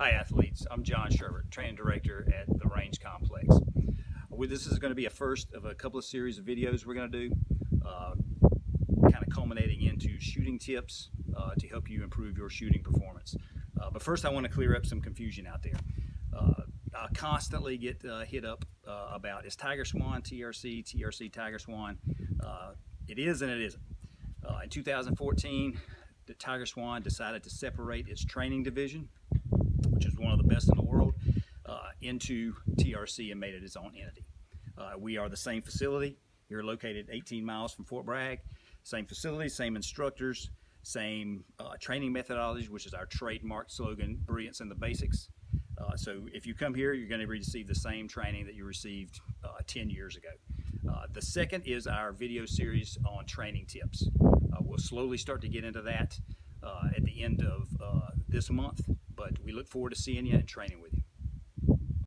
Hi athletes, I'm John Sherbert, training director at the Range Complex. This is going to be a first of a couple of series of videos we're going to do, kind of culminating into shooting tips to help you improve your shooting performance. But first I want to clear up some confusion out there. I constantly get hit up about is TigerSwan TRC, TRC TigerSwan. It is and it isn't. In 2014, the TigerSwan decided to separate its training division, which is one of the best in the world, into TRC and made it its own entity. We are the same facility. You're located 18 miles from Fort Bragg. Same facility, same instructors, same training methodologies, which is our trademark slogan, brilliance in the basics. So if you come here, you're going to receive the same training that you received 10 years ago. The second is our video series on training tips. We'll slowly start to get into that at the end of this month, but we look forward to seeing you and training with you.